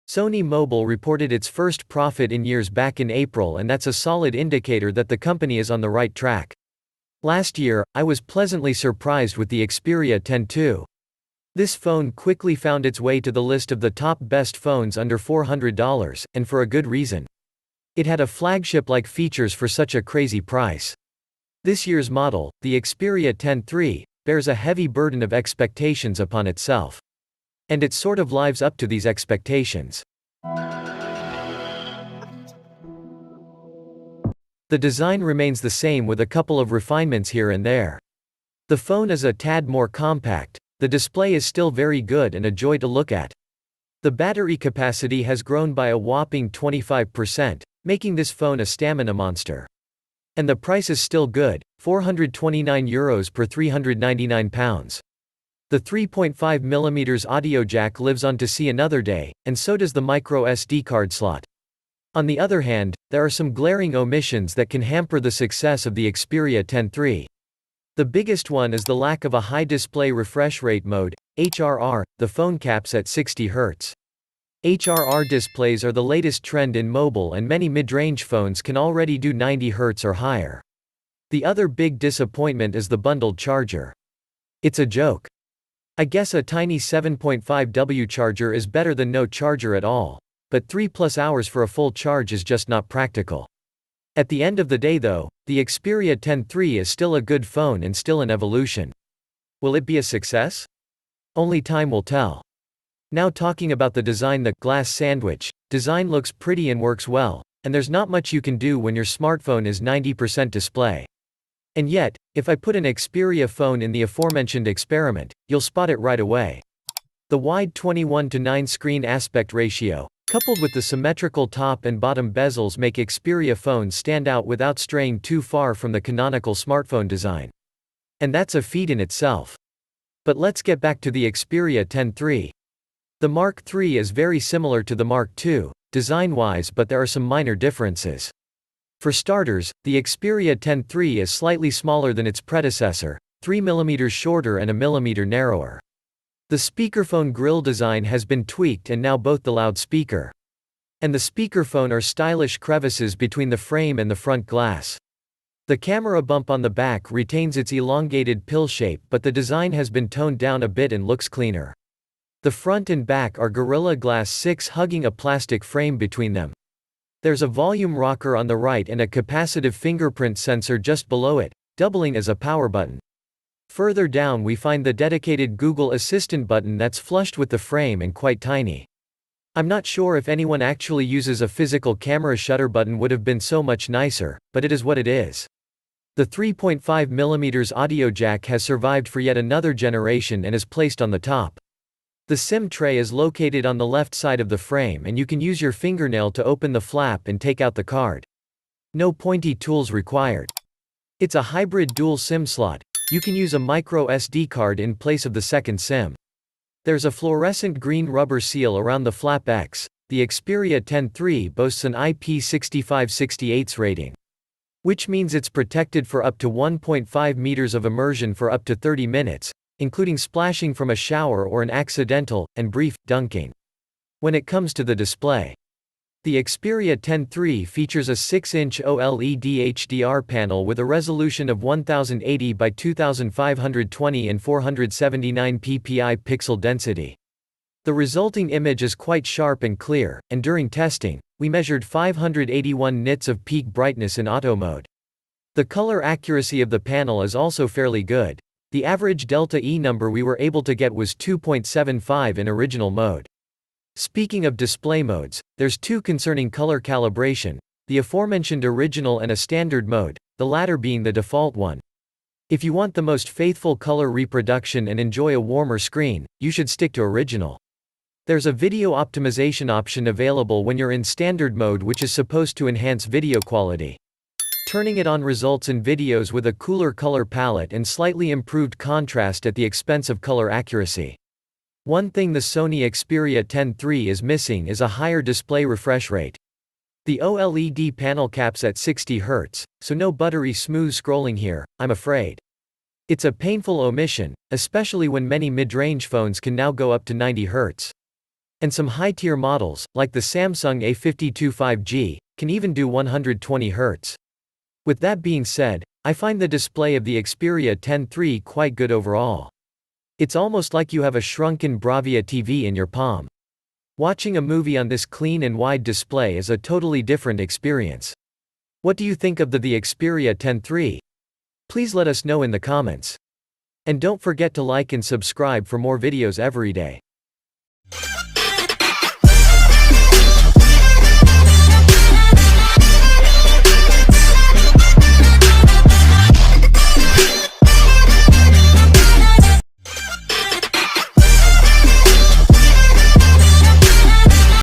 Sony Mobile reported its first profit in years back in April, and that's a solid indicator that the company is on the right track. Last year, I was pleasantly surprised with the Xperia 10 II. This phone quickly found its way to the list of the top best phones under $400, and for a good reason. It had a flagship-like features for such a crazy price. This year's model, the Xperia 10 III, bears a heavy burden of expectations upon itself. And it sort of lives up to these expectations. The design remains the same with a couple of refinements here and there. The phone is a tad more compact, the display is still very good and a joy to look at. The battery capacity has grown by a whopping 25%, making this phone a stamina monster. And the price is still good, €429 per £399. The 3.5mm audio jack lives on to see another day, and so does the micro SD card slot. On the other hand, there are some glaring omissions that can hamper the success of the Xperia 10 III. The biggest one is the lack of a high display refresh rate mode, HRR, the phone caps at 60 Hz. HRR displays are the latest trend in mobile, and many mid-range phones can already do 90 Hz or higher. The other big disappointment is the bundled charger. It's a joke. I guess a tiny 7.5W charger is better than no charger at all, but 3+ hours for a full charge is just not practical. At the end of the day though, the Xperia 10 III is still a good phone and still an evolution. Will it be a success? Only time will tell. Now talking about the design, the glass sandwich design looks pretty and works well, and there's not much you can do when your smartphone is 90% display. And yet, if I put an Xperia phone in the aforementioned experiment, you'll spot it right away. The wide 21:9 screen aspect ratio, coupled with the symmetrical top and bottom bezels, make Xperia phones stand out without straying too far from the canonical smartphone design. And that's a feat in itself. But let's get back to the Xperia 10 III. The Mark III is very similar to the Mark II, design-wise, but there are some minor differences. For starters, the Xperia 10 III is slightly smaller than its predecessor, 3mm shorter and a millimeter narrower. The speakerphone grille design has been tweaked, and now both the loudspeaker and the speakerphone are stylish crevices between the frame and the front glass. The camera bump on the back retains its elongated pill shape, but the design has been toned down a bit and looks cleaner. The front and back are Gorilla Glass 6 hugging a plastic frame between them. There's a volume rocker on the right and a capacitive fingerprint sensor just below it, doubling as a power button. Further down we find the dedicated Google Assistant button that's flushed with the frame and quite tiny. I'm not sure if anyone actually uses a physical camera shutter button would have been so much nicer, but it is what it is. The 3.5mm audio jack has survived for yet another generation and is placed on the top. The SIM tray is located on the left side of the frame, and you can use your fingernail to open the flap and take out the card. No pointy tools required. It's a hybrid dual SIM slot. You can use a micro SD card in place of the second SIM. There's a fluorescent green rubber seal around the flap X. The Xperia 10 III boasts an IP65/68 rating, which means it's protected for up to 1.5 meters of immersion for up to 30 minutes, including splashing from a shower or an accidental and brief dunking. When it comes to the display, the Xperia 10 III features a 6-inch OLED HDR panel with a resolution of 1080 by 2520 and 479 ppi pixel density. The resulting image is quite sharp and clear, and during testing, we measured 581 nits of peak brightness in auto mode. The color accuracy of the panel is also fairly good. The average delta E number we were able to get was 2.75 in original mode. Speaking of display modes, there's two concerning color calibration, the aforementioned original and a standard mode, the latter being the default one. If you want the most faithful color reproduction and enjoy a warmer screen, you should stick to original. There's a video optimization option available when you're in standard mode, which is supposed to enhance video quality. Turning it on results in videos with a cooler color palette and slightly improved contrast at the expense of color accuracy. One thing the Sony Xperia 10 III is missing is a higher display refresh rate. The OLED panel caps at 60 Hz, so no buttery smooth scrolling here, I'm afraid. It's a painful omission, especially when many mid-range phones can now go up to 90 Hz. And some high-tier models, like the Samsung A52 5G, can even do 120 Hz. With that being said, I find the display of the Xperia 10 III quite good overall. It's almost like you have a shrunken Bravia TV in your palm. Watching a movie on this clean and wide display is a totally different experience. What do you think of the Xperia 10 III? Please let us know in the comments. And don't forget to like and subscribe for more videos every day.